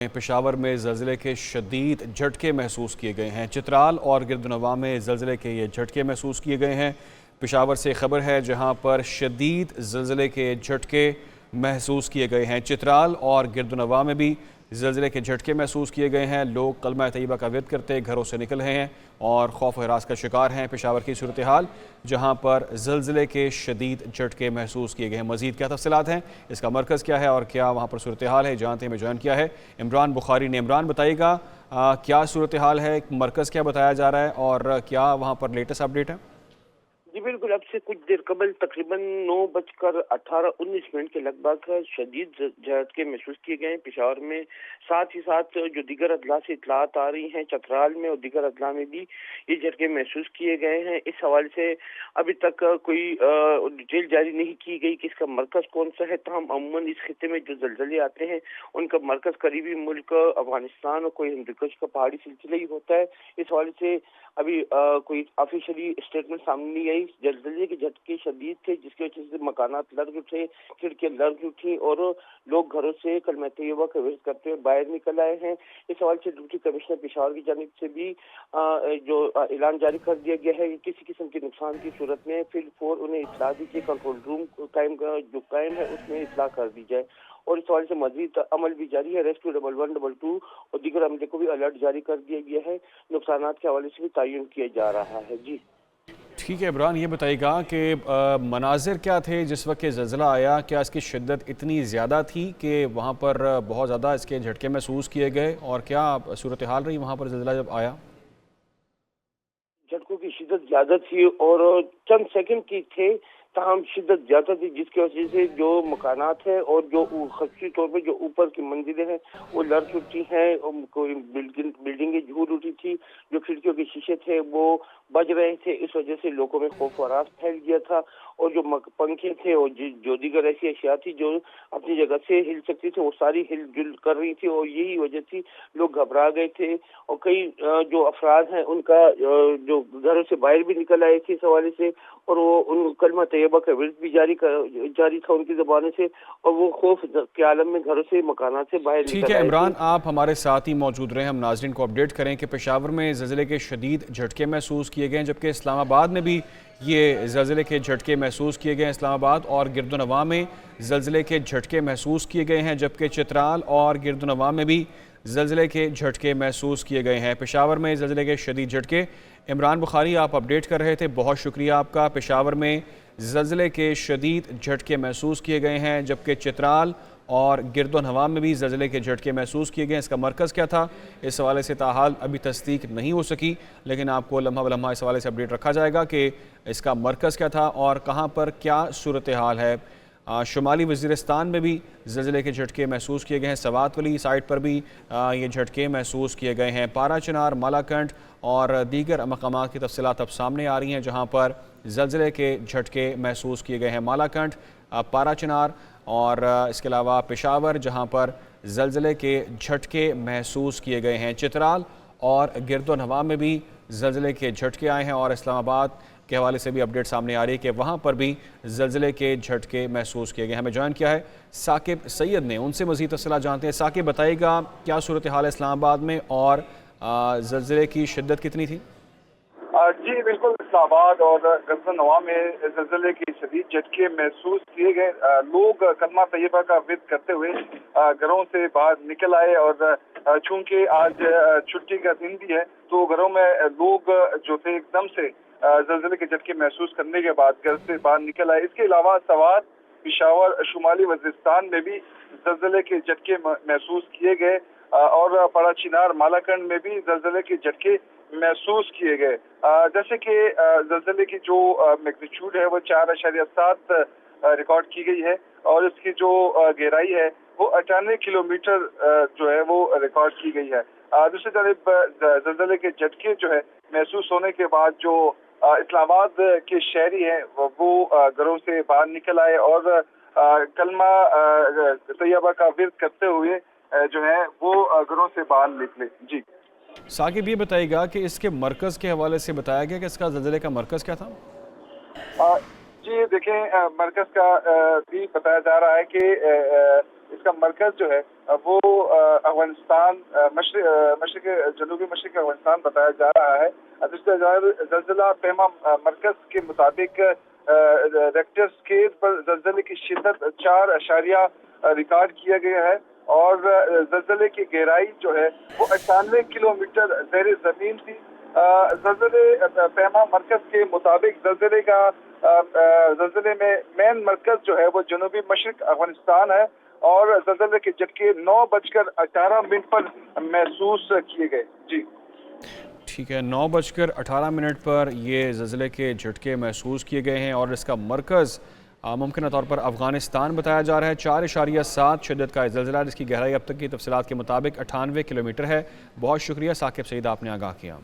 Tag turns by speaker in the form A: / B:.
A: पेशावर में ज़लज़ले के शदीद झटके महसूस किए गए हैं। चित्राल और गिरदनवा में ज़लज़ले के ये झटके महसूस किए गए हैं। पेशावर से खबर है जहां पर शदीद ज़लज़ले के झटके महसूस किए गए हैं। चित्राल और गिरदनवा में भी ज़लज़ले के झटके महसूस किए गए हैं। लोग कलमा तैयबा का विद करते घरों से निकल रहे हैं और खौफ हरास का शिकार हैं। पेशावर की सूरत हाल जहाँ पर ज़लज़ले के शदीद झटके महसूस किए गए हैं। मज़ीद क्या तफ़सीलात हैं, इसका मरकज़ क्या है और क्या वहाँ पर सूरत हाल है, जानते हैं। ज्वाइन किया है इमरान बुखारी ने। इमरान बताइएगा क्या सूरत हाल है, मरकज़ क्या बताया जा रहा है और क्या वहाँ पर लेटेस्ट अपडेट है?
B: जी बिल्कुल, अब से कुछ देर कबल तकरीबन 9:18-19 के लगभग शदीद झटके महसूस किए गए हैं पेशावर में। साथ ही साथ जो दीगर अदला से इतलात आ रही हैं, चतराल में और दीगर अदला में भी ये झटके महसूस किए गए हैं। इस हवाले से अभी तक कोई डिटेल जारी नहीं की गई कि इसका मरकज़ कौन सा है। तमाम अमूमन इस खिते में जो जलजले आते हैं उनका मरकज़ करीबी मुल्क अफगानिस्तान और कोई हिंदुकुश का पहाड़ी सिलसिला ही होता है। इस हवाले से अभी कोई ऑफिशियली स्टेटमेंट सामने नहीं आई। जलजले के झटके शदीद थे जिसकी वजह से मकानात लर्ज उठे, खिड़कियां लर्ज उठी और लोग घरों से कलमा तैयबा का विज़िट करते हुए बाहर निकल आए हैं। इस हवाले से डिप्टी कमिश्नर पेशावर की जानिब से भी जो ऐलान जारी कर दिया गया है कि किसी किस्म के नुकसान की सूरत में फिर फोर उन्हें इत्तला दीजिए, कंट्रोल रूम कायम है उसमें इत्तला कर दी जाए। और इस हवाले से मजीद अमल भी जारी है। रेस्क्यू 1112 और दीगर अमले को भी अलर्ट जारी कर दिया गया है। नुकसानात के हवाले से भी तयन किया जा रहा है। जी
A: ठीक है इमरान, ये बताइएगा कि मनाजिर क्या थे जिस वक्त ज़लज़ला आया? क्या इसकी शिद्दत इतनी ज़्यादा थी कि वहाँ पर बहुत ज़्यादा इसके झटके महसूस किए गए, और क्या सूरत हाल रही वहाँ पर ज़लज़ला जब आया?
B: झटकों की शिद्दत ज्यादा थी और चंद सेकंड की थे, ताहम शिद्दत ज्यादा थी जिसकी वजह से जो मकानात हैं और जो खसूसी तौर पर जो ऊपर की मंजिलें हैं वो लर्ज उठी हैं। कोई बिल्डिंगें झूल उठी थी, जो खिड़कियों के शीशे थे वो बज रहे थे। इस वजह से लोगों में खौफ वरास फैल गया था और जो पंखे थे और जो दीगर ऐसी अशिया थी जो अपनी जगह से हिल सकती थी वो सारी हिल जुल कर रही थी और यही वजह थी लोग घबरा गए थे। और कई जो अफराद हैं उनका जो घरों से बाहर भी निकल आए थे इस हवाले से, और वो उन कलमा तैयबा का विर्द भी जारी था उनकी ज़बान से, और वो खौफ के आलम में घरों से मकानात से बाहर
A: ठीक
B: निकल
A: है
B: आए
A: इमरान,
B: थे।
A: आप हमारे साथ ही मौजूद रहे। हम नाजरीन को अपडेट करें कि पेशावर में ज़लज़ले के शदीद झटके महसूस किए गए हैं, जबकि इस्लामाबाद में भी ये ज़लज़ले के झटके महसूस किए गए हैं। इस्लामाबाद और गिरदनवा में ज़लज़ले के झटके महसूस किए गए हैं, जबकि चित्राल और गिरदनवा में भी ज़लज़ले के झटके महसूस किए गए हैं। पेशावर में ज़लज़ले के शदीद झटके, इमरान बुखारी आप अपडेट कर रहे थे, बहुत शुक्रिया आपका। पेशावर में ज़लज़ले के शदीद झटके महसूस किए गए हैं, जबकि चित्राल और गिरदनवा में भी ज़लज़ले के झटके महसूस किए गए हैं। इसका मरकज़ क्या था, इस हवाले से ताहाल अभी तस्दीक नहीं हो सकी, लेकिन आपको लम्हा ब लम्हा इस हवाले से अपडेट रखा जाएगा कि इसका मरकज़ क्या था और कहाँ पर क्या सूरत हाल है। शुमाली वज़ीरिस्तान में भी ज़लज़ले के झटके महसूस किए गए हैं। सवात वाली साइड पर भी ये झटके महसूस किए गए हैं। पारा चिनार, मालाकंड और दीगर मकामात की तफसीलात अब सामने आ रही हैं जहाँ पर ज़लज़ले के झटके महसूस किए गए हैं। मालाकंड, पारा चिनार और इसके अलावा पेशावर जहाँ पर ज़लज़ले के झटके महसूस किए गए हैं। चित्राल और गिरदनवा में भी ज़लज़ले के झटके आए हैं और इस्लामाबाद के हवाले से भी अपडेट सामने आ रही है कि वहाँ पर भी ज़लज़ले के झटके महसूस किए गए। हमें ज्वाइन किया है साकिब सैयद ने, उनसे मज़ीद तफ़सीलात जानते हैं। साकिब बताइएगा क्या सूरत हाल है इस्लामाबाद में और ज़लज़ले की शिद्दत कितनी थी?
C: जी बिल्कुल, इस्लामाबाद और गिरदनवा में ज़लज़ले के शदीद झटके महसूस किए गए। लोग कलमा तैयबा का विद करते हुए घरों से बाहर निकल आए और चूंकि आज छुट्टी का दिन भी है तो घरों में लोग जो थे एकदम से ज़लज़ले के झटके महसूस करने के बाद घर से बाहर निकल आए। इसके अलावा सवात, पेशावर, शुमाली वज़ीरिस्तान में भी ज़लज़ले के झटके महसूस किए गए और पड़ा चिनार, मालाकंड में भी ज़लज़ले के झटके महसूस किए गए। जैसे कि ज़लज़ले की जो मैग्नीट्यूड है वो 4.7 रिकॉर्ड की गई है और इसकी जो गहराई है वो 98 किलोमीटर जो है वो रिकॉर्ड की गई है। दूसरी तरफ ज़लज़ले के झटके जो है महसूस होने के बाद जो इस्लामाबाद के शहरी हैं वो घरों से बाहर निकल आए और कलमा तैयबा का विर्द करते हुए जो है वो घरों से बाहर निकले। जी
A: साकिब, ये बताइएगा कि इसके मरकज़ के हवाले से बताया गया कि इसका ज़लज़ले का मरकज़ क्या था?
C: जी देखें, मरकज़ का भी बताया जा रहा है कि इसका मरकज़ जो है वो अफगानिस्तान मशरक जनूबी मशरक अफगानिस्तान बताया जा रहा है। ज़लज़ला पैमा मरकज के मुताबिक रेक्टर स्केल पर ज़लज़ले की शिद्दत 4 रिकॉर्ड किया गया है और ज़लज़ले की गहराई जो है वो 98 किलोमीटर ज़ेर ज़मीन थी। ज़लज़ले पैमा मरकज के मुताबिक ज़लज़ले में मेन मरकज जो है वो जनूबी मशरक अफगानिस्तान है और ज़लज़ले के झटके 9:18 पर महसूस किए गए। जी
A: ठीक है, 9:18 पर ये ज़लज़ले के झटके महसूस किए गए हैं और इसका मरकज़ मुमकिन तौर पर अफ़गानिस्तान बताया जा रहा है। 4.7 शिद्दत का ज़लज़ला, जिसकी गहराई अब तक की तफसीलात के मुताबिक 98 किलोमीटर है। बहुत शुक्रिया साकिब सईद, आपने आगाह किया।